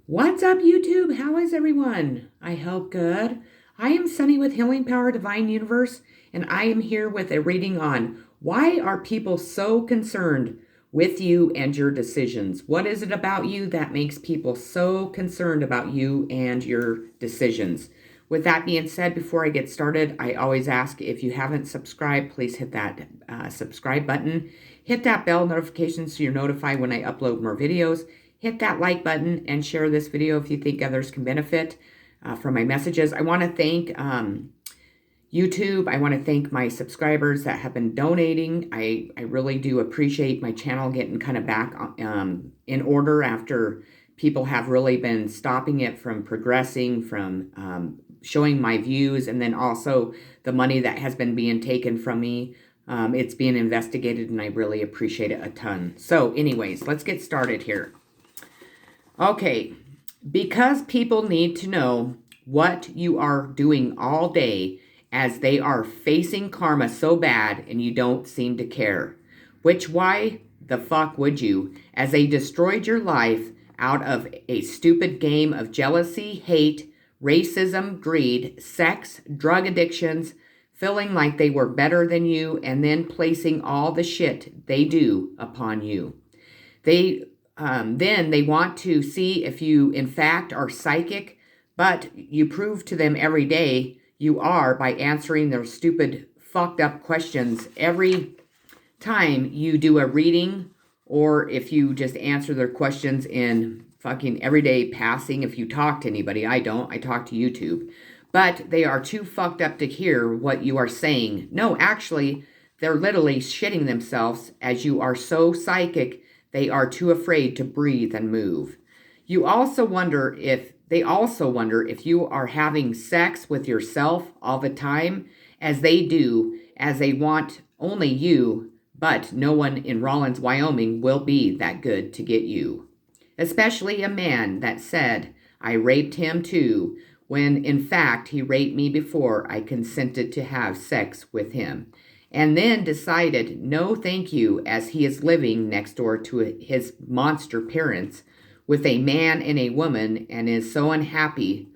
What's up, YouTube? How is everyone? I hope good. I am Sunny with Healing Power Divine Universe, and I am here with a reading on why are people so concerned with you and your decisions? What is it about you that makes people so concerned about you and your decisions? With that being said, before I get started, I always ask if you haven't subscribed, please hit that subscribe button. Hit that bell notification so you're notified when I upload more videos. Hit that like button and share this video if you think others can benefit from my messages. I want to thank YouTube. I want to thank my subscribers that have been donating. I really do appreciate my channel getting kind of back in order after people have really been stopping it from progressing, from showing my views, and then also the money that has been being taken from me. It's being investigated, and I really appreciate it a ton. So anyways, let's get started here. Okay, because people need to know what you are doing all day as they are facing karma so bad and you don't seem to care. Which why the fuck would you? As they destroyed your life out of a stupid game of jealousy, hate, racism, greed, sex, drug addictions, feeling like they were better than you, and then placing all the shit they do upon you. Then they want to see if you, in fact, are psychic, but you prove to them every day you are by answering their stupid, fucked up questions every time you do a reading, or if you just answer their questions in fucking everyday passing. If you talk to anybody, I don't, I talk to YouTube. But they are too fucked up to hear what you are saying. No, actually, they're literally shitting themselves as you are so psychic. They are too afraid to breathe and move. They also wonder if you are having sex with yourself all the time, as they do, as they want only you, but no one in Rawlins, Wyoming will be that good to get you. Especially a man that said, I raped him too, when in fact he raped me before I consented to have sex with him. And then decided no thank you, as he is living next door to his monster parents with a man and a woman, and is so unhappy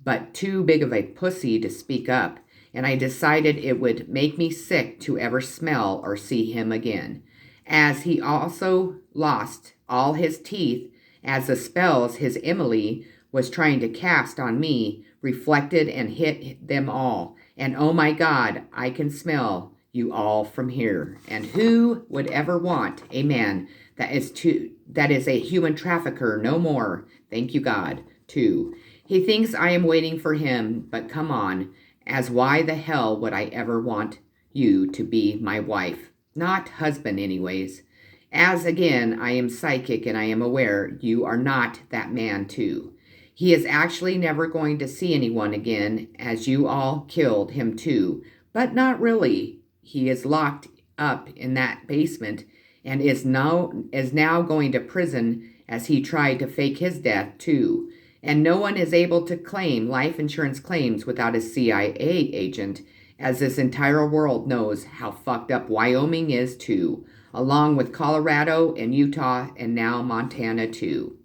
but too big of a pussy to speak up. And I decided it would make me sick to ever smell or see him again, as he also lost all his teeth, as the spells his Emily was trying to cast on me reflected and hit them all. And oh my God, I can smell you all from here. And who would ever want a man that is a human trafficker no more? Thank you, God, too. He thinks I am waiting for him, but come on, as why the hell would I ever want you to be my wife? Not husband, anyways. As again, I am psychic and I am aware you are not that man, too. He is actually never going to see anyone again, as you all killed him too, but not really. He is locked up in that basement and is now going to prison, as he tried to fake his death too. And no one is able to claim life insurance claims without a CIA agent, as this entire world knows how fucked up Wyoming is too, along with Colorado and Utah and now Montana too.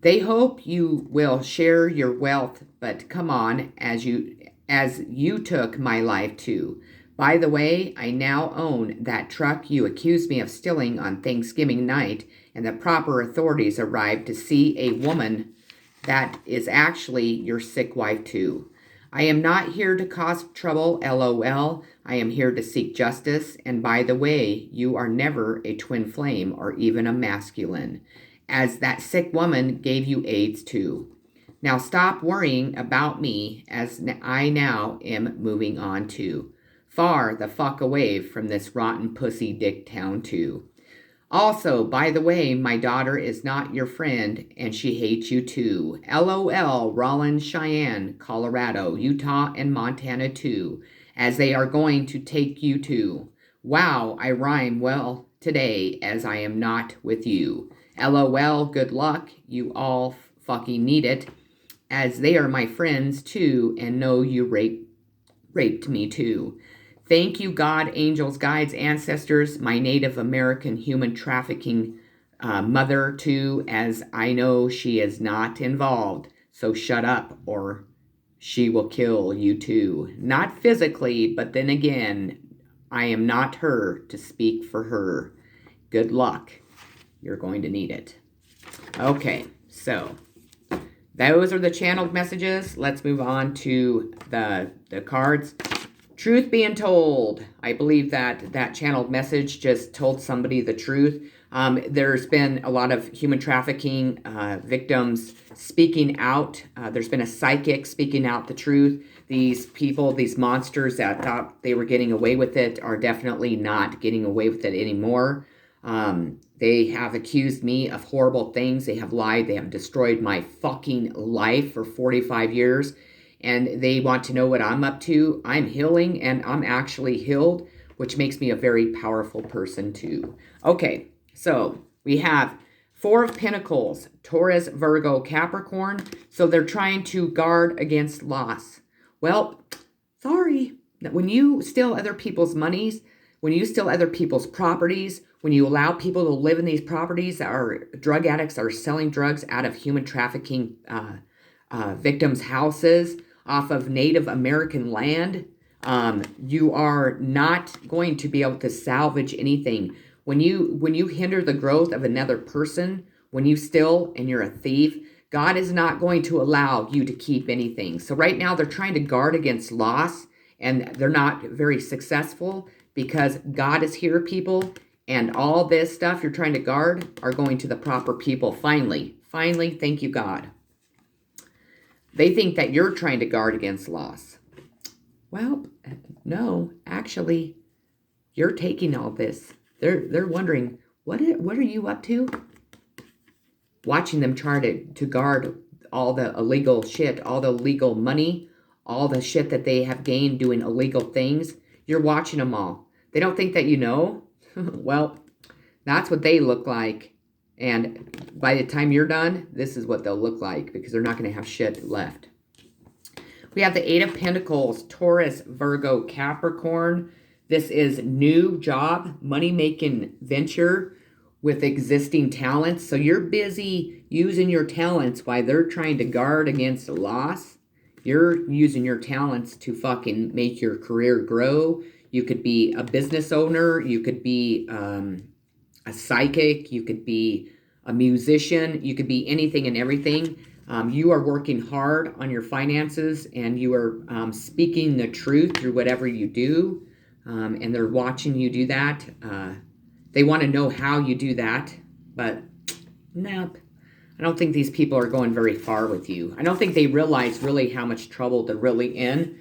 They hope you will share your wealth, but come on, as you took my life too. By the way, I now own that truck you accused me of stealing on Thanksgiving night, and the proper authorities arrived to see a woman that is actually your sick wife too. I am not here to cause trouble, LOL. I am here to seek justice, and by the way, you are never a twin flame or even a masculine, as that sick woman gave you AIDS too. Now stop worrying about me, as I now am moving on too. Far the fuck away from this rotten pussy dick town too. Also, by the way, my daughter is not your friend, and she hates you too. LOL, Rawlins, Cheyenne, Colorado, Utah, and Montana too, as they are going to take you too. Wow, I rhyme well today, as I am not with you. LOL, good luck, you all fucking need it, as they are my friends too, and know you raped me too. Thank you, God, angels, guides, ancestors, my Native American human trafficking mother to, as I know she is not involved. So shut up or she will kill you too. Not physically, but then again, I am not her to speak for her. Good luck. You're going to need it. Okay, so those are the channeled messages. Let's move on to the cards. Truth being told. I believe that channeled message just told somebody the truth. There's been a lot of human trafficking victims speaking out. There's been a psychic speaking out the truth. These people, these monsters that thought they were getting away with it are definitely not getting away with it anymore. They have accused me of horrible things. They have lied. They have destroyed my fucking life for 45 years. And they want to know what I'm up to. I'm healing, and I'm actually healed, which makes me a very powerful person too. Okay, so we have Four of Pentacles, Taurus, Virgo, Capricorn. So they're trying to guard against loss. Well, sorry. When you steal other people's monies, when you steal other people's properties, when you allow people to live in these properties that are drug addicts that are selling drugs out of human trafficking victims' houses, off of Native American land, you are not going to be able to salvage anything. When you hinder the growth of another person, when you steal and you're a thief, God is not going to allow you to keep anything. So right now they're trying to guard against loss, and they're not very successful because God is here, people, and all this stuff you're trying to guard are going to the proper people. Finally, thank you, God. They think that you're trying to guard against loss. Well, no, actually, you're taking all this. They're wondering, what are you up to? Watching them try to guard all the illegal shit, all the illegal money, all the shit that they have gained doing illegal things. You're watching them all. They don't think that you know. Well, that's what they look like. And by the time you're done, this is what they'll look like, because they're not going to have shit left. We have the Eight of Pentacles, Taurus, Virgo, Capricorn. This is new job, money-making venture with existing talents. So you're busy using your talents while they're trying to guard against loss. You're using your talents to fucking make your career grow. You could be a business owner. You could be a psychic. You could be a musician. You could be anything and everything. You are working hard on your finances, and you are speaking the truth through whatever you do. And they're watching you do that. They want to know how you do that, but nope. I don't think these people are going very far with you. I don't think they realize really how much trouble they're really in.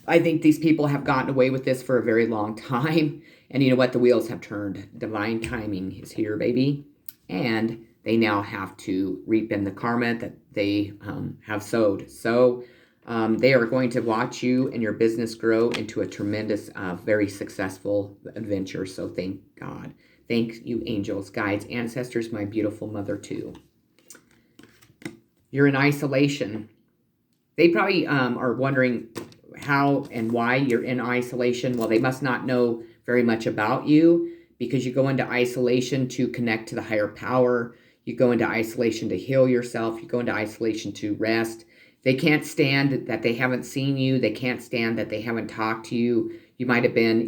I think these people have gotten away with this for a very long time. And you know what? The wheels have turned. Divine timing is here, baby. And they now have to reap in the karma that they have sowed. So they are going to watch you and your business grow into a tremendous, very successful adventure. So thank God. Thank you, angels, guides, ancestors, my beautiful mother too. You're in isolation. They probably are wondering how and why you're in isolation. Well, they must not know very much about you, because you go into isolation to connect to the higher power. You go into isolation to heal yourself. You go into isolation to rest. They can't stand that they haven't seen you. They can't stand that they haven't talked to you. You might have been,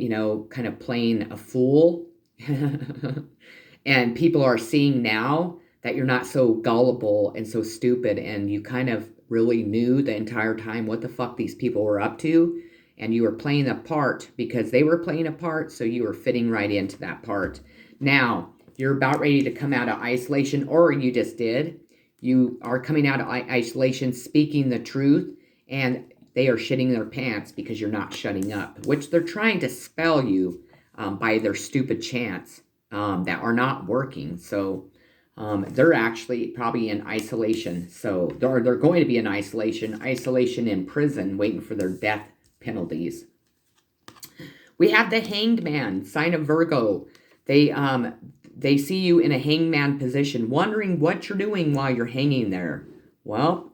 kind of playing a fool. And people are seeing now that you're not so gullible and so stupid, and you kind of really knew the entire time what the fuck these people were up to, and you were playing a part because they were playing a part, so you were fitting right into that part. Now, you're about ready to come out of isolation, or you just did. You are coming out of isolation, speaking the truth, and they are shitting their pants because you're not shutting up, which they're trying to spell you by their stupid chants that are not working. So they're actually probably in isolation. So they're going to be in isolation in prison, waiting for their death penalties. We have the Hanged Man, sign of Virgo. They see you in a hangman position, wondering what you're doing while you're hanging there. Well,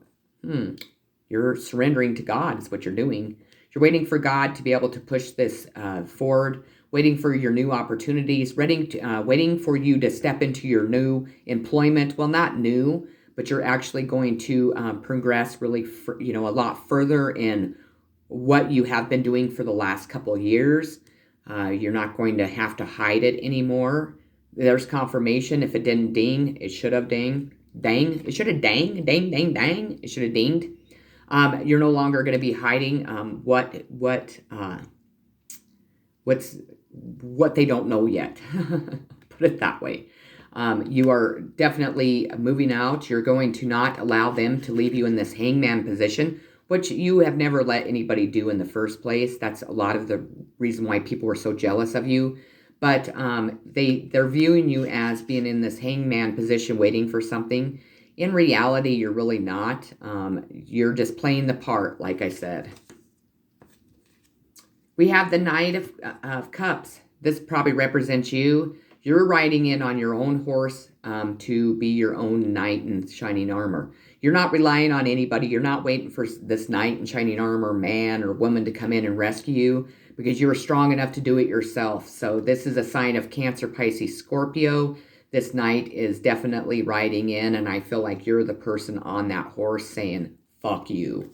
you're surrendering to God is what you're doing. You're waiting for God to be able to push this forward waiting for your new opportunities, waiting for you to step into your new employment. Well, not new, but you're actually going to progress really, a lot further in what you have been doing for the last couple of years. You're not going to have to hide it anymore. There's confirmation. If it didn't ding, it should have ding. Dang. It should have dang. Dang, dang, dang. It should have dinged. You're no longer going to be hiding what they don't know yet. Put it that way. You are definitely moving out. You're going to not allow them to leave you in this hangman position, which you have never let anybody do in the first place. That's a lot of the reason why people were so jealous of you. But they're viewing you as being in this hangman position waiting for something. In reality, you're really not. You're just playing the part, like I said. We have the Knight of Cups. This probably represents you. You're riding in on your own horse to be your own knight in shining armor. You're not relying on anybody. You're not waiting for this knight in shining armor man or woman to come in and rescue you, because you're strong enough to do it yourself. So this is a sign of Cancer, Pisces, Scorpio. This knight is definitely riding in, and I feel like you're the person on that horse saying, fuck you.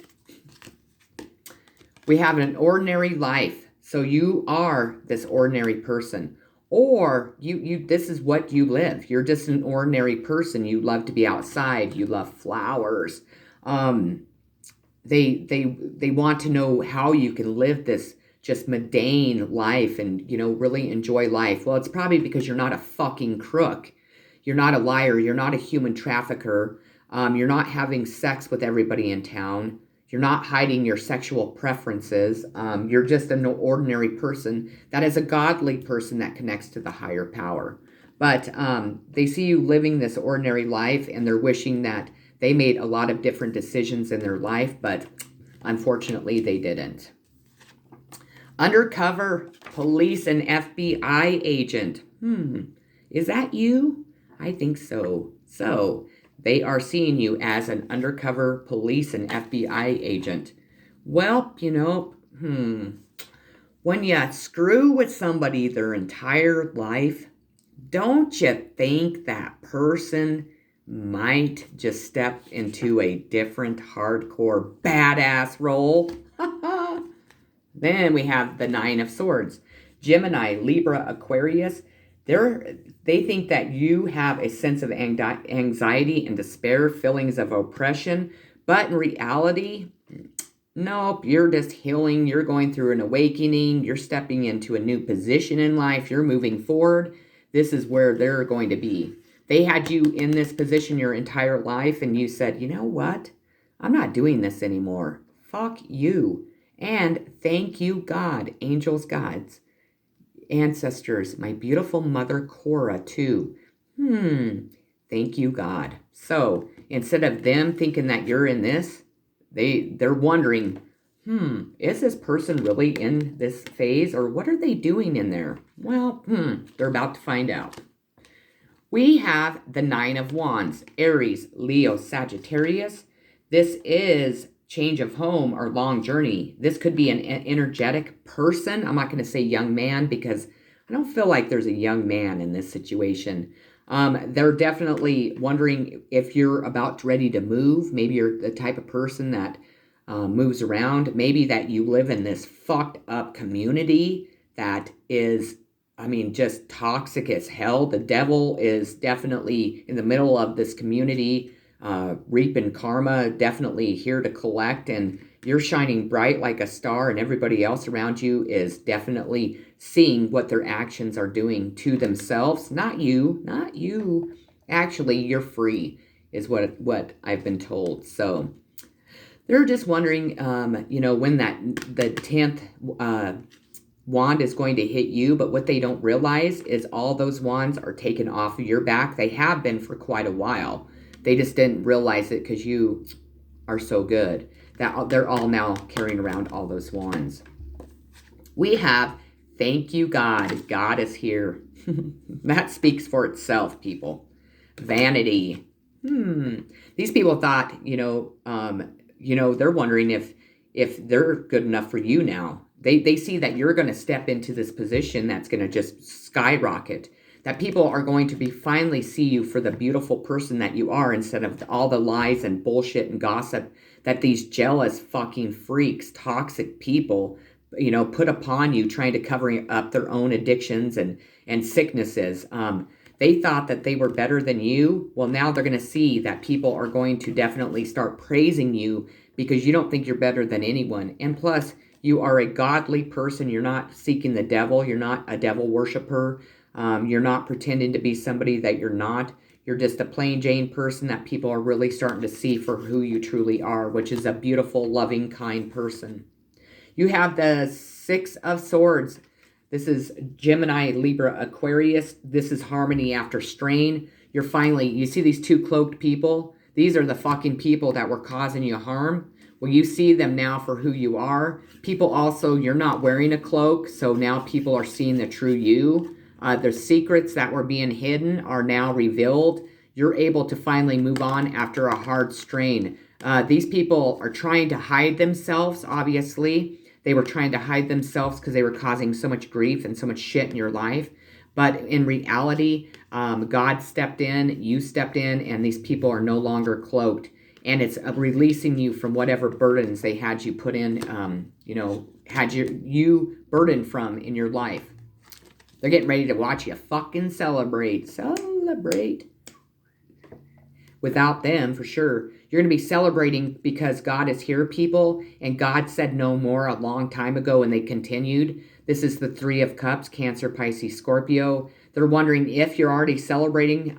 We have an ordinary life. So you are this ordinary person. Or this is what you live. You're just an ordinary person. You love to be outside. You love flowers. They want to know how you can live this just mundane life and, really enjoy life. Well, it's probably because you're not a fucking crook. You're not a liar. You're not a human trafficker. You're not having sex with everybody in town. You're not hiding your sexual preferences. You're just an ordinary person that is a godly person that connects to the higher power. But they see you living this ordinary life, and they're wishing that they made a lot of different decisions in their life, but unfortunately they didn't. Undercover police and FBI agent. Is that you? I think so. So they are seeing you as an undercover police and FBI agent. Well, when you screw with somebody their entire life, don't you think that person might just step into a different hardcore badass role? Then we have the Nine of Swords. Gemini, Libra, Aquarius. They think that you have a sense of anxiety and despair, feelings of oppression. But in reality, nope, you're just healing. You're going through an awakening. You're stepping into a new position in life. You're moving forward. This is where they're going to be. They had you in this position your entire life, and you said, you know what? I'm not doing this anymore. Fuck you. And thank you, God, angels, gods, ancestors, my beautiful mother Cora too. Thank you, God. So instead of them thinking that you're in this, they're wondering, is this person really in this phase, or what are they doing in there? Well, they're about to find out. We have the Nine of Wands, Aries, Leo, Sagittarius. This is change of home or long journey. This could be an energetic person. I'm not going to say young man, because I don't feel like there's a young man in this situation. They're definitely wondering if you're ready to move. Maybe you're the type of person that moves around. Maybe that you live in this fucked up community that is, just toxic as hell. The devil is definitely in the middle of this community, reaping karma, definitely here to collect, and you're shining bright like a star, and everybody else around you is definitely seeing what their actions are doing to themselves. Not you. Actually, you're free, is what I've been told. So they're just wondering, when the 10th wand is going to hit you, but what they don't realize is all those wands are taken off of your back. They have been for quite a while. They just didn't realize it because you are so good that they're all now carrying around all those wands. We have, thank you, God. God is here. That speaks for itself, people. Vanity. These people thought, they're wondering if they're good enough for you now. They see that you're going to step into this position that's going to just skyrocket. That people are going to be finally see you for the beautiful person that you are, instead of all the lies and bullshit and gossip that these jealous fucking freaks, toxic people, put upon you, trying to cover up their own addictions and sicknesses. They thought that they were better than you. Well, now they're going to see that people are going to definitely start praising you because you don't think you're better than anyone. And plus, you are a godly person. You're not seeking the devil. You're not a devil worshiper. You're not pretending to be somebody that you're not. You're just a plain Jane person that people are really starting to see for who you truly are, which is a beautiful, loving, kind person. You have the Six of Swords. This is Gemini, Libra, Aquarius. This is harmony after strain. You see these two cloaked people? These are the fucking people that were causing you harm. Well, you see them now for who you are. People also, you're not wearing a cloak, so now people are seeing the true you. The secrets that were being hidden are now revealed. You're able to finally move on after a hard strain. These people are trying to hide themselves, obviously. They were trying to hide themselves because they were causing so much grief and so much shit in your life. But in reality, God stepped in, you stepped in, and these people are no longer cloaked. And it's releasing you from whatever burdens they had you put in, had you burdened from in your life. They're getting ready to watch you fucking celebrate. Celebrate. Without them, for sure. You're going to be celebrating because God is here, people. And God said no more a long time ago, and they continued. This is the Three of Cups, Cancer, Pisces, Scorpio. They're wondering if you're already celebrating.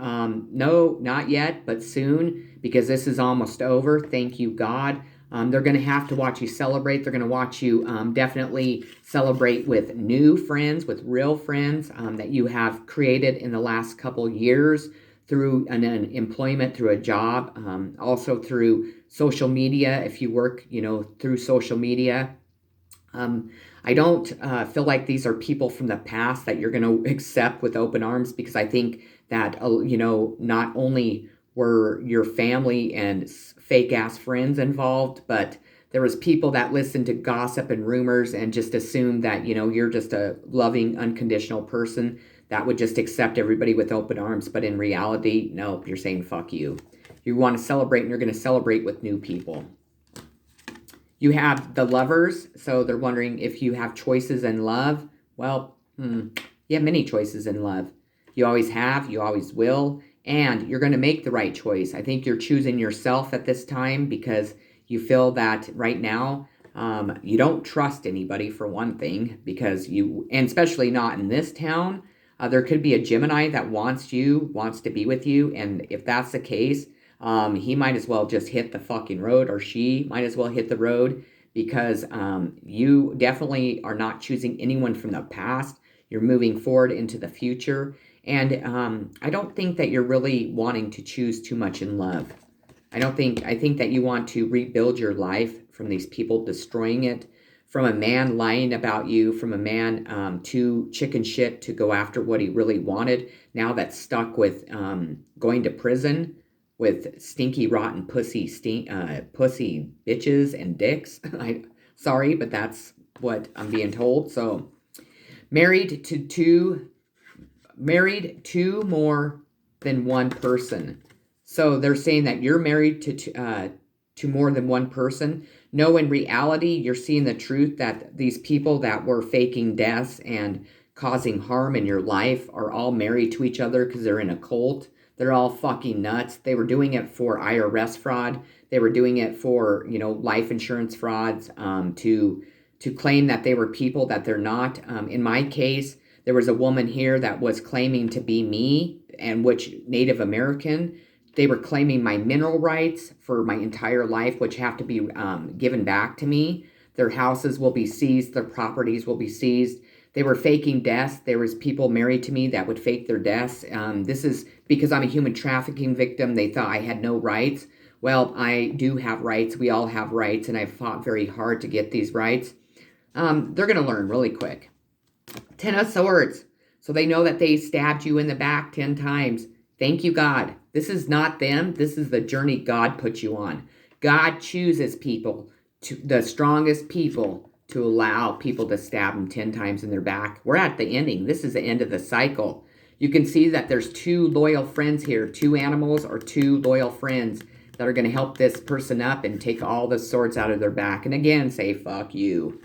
No, not yet, but soon, because this is almost over. Thank you, God. They're going to have to watch you celebrate. They're going to watch you definitely celebrate with new friends, with real friends that you have created in the last couple years through an employment, through a job, also through social media, if you work, through social media. I don't feel like these are people from the past that you're going to accept with open arms, because I think that, not only were your family and fake-ass friends involved, but there was people that listened to gossip and rumors and just assumed that, you're just a loving, unconditional person that would just accept everybody with open arms. But in reality, no, you're saying fuck you. You want to celebrate, and you're going to celebrate with new people. You have the Lovers, so they're wondering if you have choices in love. Well, you have many choices in love. You always have, you always will, and you're going to make the right choice. I think you're choosing yourself at this time because you feel that right now you don't trust anybody, for one thing, and especially not in this town. There could be a Gemini that wants to be with you, and if that's the case, he might as well just hit the fucking road, or she might as well hit the road, because you definitely are not choosing anyone from the past. You're moving forward into the future, and I don't think that you're really wanting to choose too much in love. I think that you want to rebuild your life from these people destroying it, from a man lying about you, from a man too chicken shit to go after what he really wanted, now that's stuck with going to prison with stinky, rotten pussy bitches and dicks. Sorry, but that's what I'm being told. So, married to more than one person. So they're saying that you're married to more than one person. No, in reality, you're seeing the truth that these people that were faking deaths and causing harm in your life are all married to each other because they're in a cult. They're all fucking nuts. They were doing it for IRS fraud. They were doing it for, life insurance frauds, to claim that they were people that they're not. In my case, there was a woman here that was claiming to be me, and which Native American. They were claiming my mineral rights for my entire life, which have to be given back to me. Their houses will be seized. Their properties will be seized. They were faking deaths. There was people married to me that would fake their deaths. This is because I'm a human trafficking victim. They thought I had no rights. Well, I do have rights. We all have rights, and I've fought very hard to get these rights. They're going to learn really quick. 10 of Swords. So they know that they stabbed you in the back 10 times. Thank you, God. This is not them. This is the journey God put you on. God chooses people, the strongest people, to allow people to stab them 10 times in their back. We're at the ending. This is the end of the cycle. You can see that there's 2 loyal friends here, 2 animals or 2 loyal friends that are going to help this person up and take all the swords out of their back. And again, say, fuck you.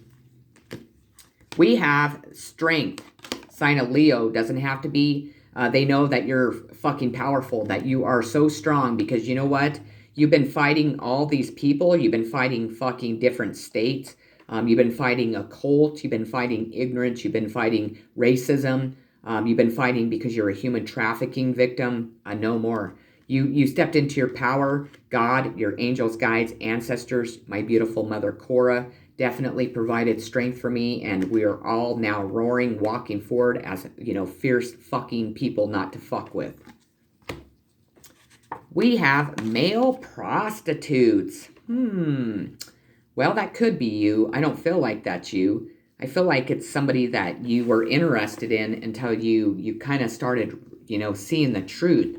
We have strength. Sign of Leo. Doesn't have to be. They know that you're fucking powerful, that you are so strong because you know what? You've been fighting all these people. You've been fighting fucking different states. You've been fighting a cult. You've been fighting ignorance. You've been fighting racism. You've been fighting because you're a human trafficking victim. No more. You stepped into your power. God, your angels, guides, ancestors, my beautiful mother Cora definitely provided strength for me, and we are all now roaring, walking forward as, you know, fierce fucking people not to fuck with. We have male prostitutes. Well, that could be you. I don't feel like that's you. I feel like it's somebody that you were interested in until you kind of started, you know, seeing the truth,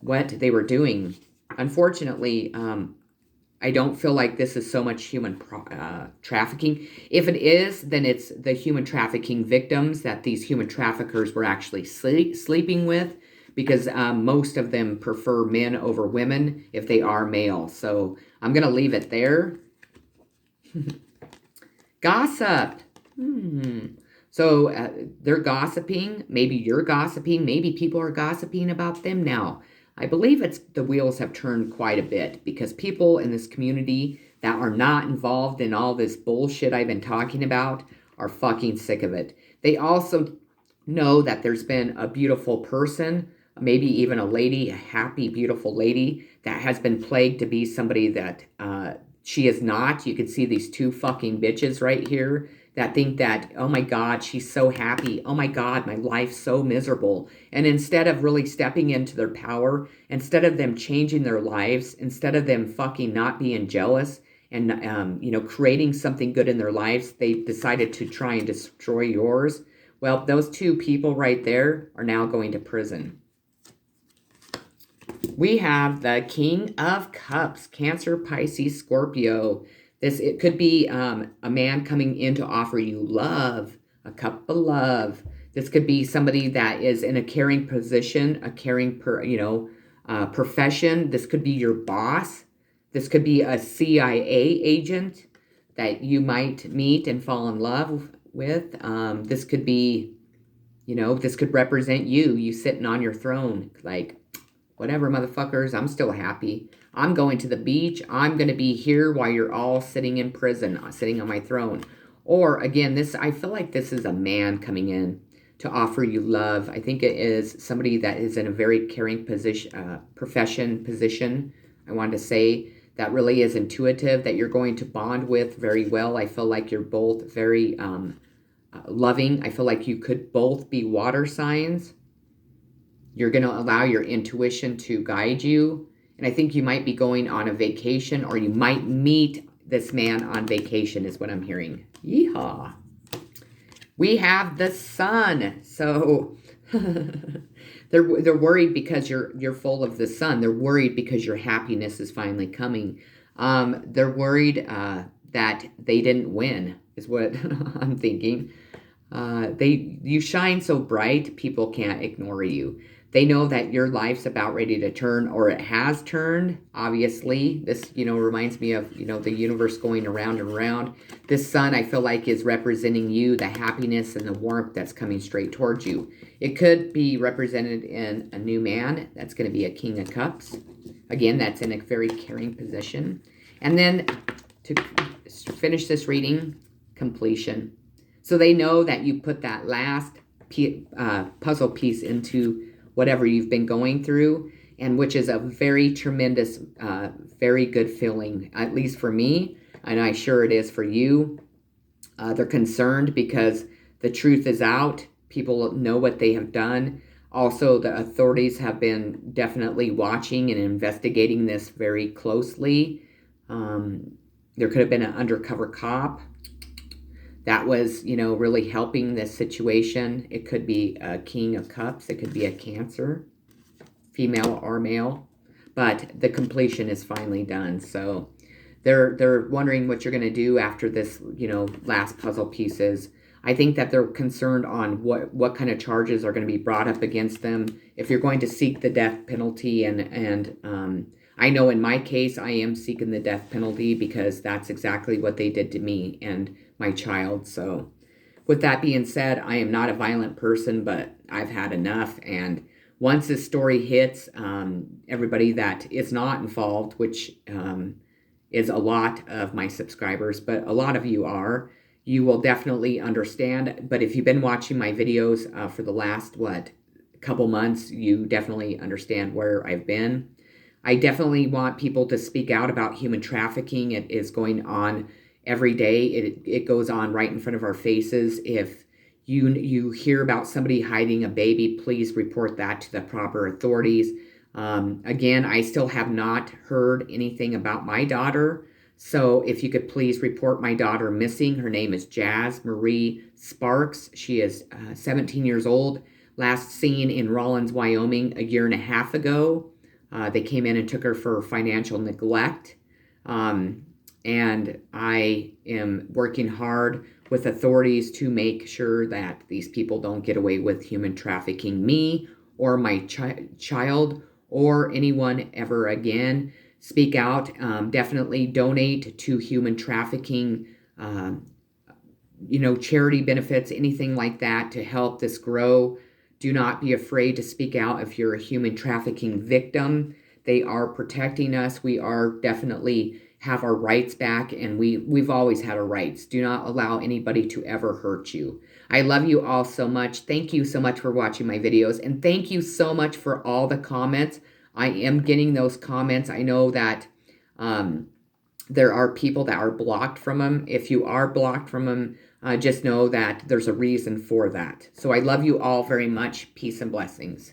what they were doing. Unfortunately, I don't feel like this is so much human trafficking. If it is, then it's the human trafficking victims that these human traffickers were actually sleeping with, because most of them prefer men over women if they are male. So I'm going to leave it there. Gossip. So they're gossiping. Maybe you're gossiping. Maybe people are gossiping about them now. I believe the wheels have turned quite a bit because people in this community that are not involved in all this bullshit I've been talking about are fucking sick of it. They also know that there's been a beautiful person, maybe even a lady, a happy, beautiful lady that has been plagued to be somebody that she is not. You can see these 2 fucking bitches right here that think that, oh my God, she's so happy. Oh my God, my life's so miserable. And instead of really stepping into their power, instead of them changing their lives, instead of them fucking not being jealous and, you know, creating something good in their lives, they decided to try and destroy yours. Well, those 2 people right there are now going to prison. We have the King of Cups, Cancer, Pisces, Scorpio. It could be a man coming in to offer you love, a cup of love. This could be somebody that is in a caring position, a caring profession. This could be your boss. This could be a CIA agent that you might meet and fall in love with. This could be, you know, this could represent you sitting on your throne, like, whatever, motherfuckers, I'm still happy. I'm going to the beach. I'm going to be here while you're all sitting in prison, sitting on my throne. Or, again, I feel like this is a man coming in to offer you love. I think it is somebody that is in a very caring position, I wanted to say, that really is intuitive, that you're going to bond with very well. I feel like you're both very loving. I feel like you could both be water signs. You're going to allow your intuition to guide you. And I think you might be going on a vacation, or you might meet this man on vacation is what I'm hearing. Yeehaw. We have the sun. So they're worried because you're full of the sun. They're worried because your happiness is finally coming. They're worried that they didn't win is what I'm thinking. You shine so bright, people can't ignore you. They know that your life's about ready to turn, or it has turned, obviously. This, reminds me of, the universe going around and around. This sun, I feel like, is representing you, the happiness and the warmth that's coming straight towards you. It could be represented in a new man. That's going to be a King of Cups. Again, that's in a very caring position. And then, to finish this reading, completion. So they know that you put that last puzzle piece into whatever you've been going through, and which is a very tremendous, very good feeling, at least for me, and I'm sure it is for you. They're concerned because the truth is out. People know what they have done. Also, the authorities have been definitely watching and investigating this very closely. There could have been an undercover cop that was, really helping this situation. It could be a King of Cups. It could be a Cancer, female or male. But the completion is finally done. So they're wondering what you're going to do after this, last puzzle pieces. I think that they're concerned on what kind of charges are going to be brought up against them if you're going to seek the death penalty. And I know in my case, I am seeking the death penalty because that's exactly what they did to me and my child. So with that being said, I am not a violent person, but I've had enough. And once this story hits, everybody that is not involved, which is a lot of my subscribers, but a lot of you are, you will definitely understand. But if you've been watching my videos for the last, couple months, you definitely understand where I've been. I definitely want people to speak out about human trafficking. It is going on every day. It goes on right in front of our faces. If you hear about somebody hiding a baby, please report that to the proper authorities. Again, I still have not heard anything about my daughter. So if you could please report my daughter missing. Her name is Jazz Marie Sparks. She is 17 years old. Last seen in Rawlins, Wyoming a year and a half ago. They came in and took her for financial neglect. And I am working hard with authorities to make sure that these people don't get away with human trafficking me or my child or anyone ever again. Speak out. Definitely donate to human trafficking, charity benefits, anything like that to help this grow. Do not be afraid to speak out if you're a human trafficking victim. They are protecting us. We are definitely have our rights back, and we've always had our rights. Do not allow anybody to ever hurt you. I love you all so much. Thank you so much for watching my videos, and thank you so much for all the comments. I am getting those comments. I know that there are people that are blocked from them. If you are blocked from them, just know that there's a reason for that. So I love you all very much. Peace and blessings.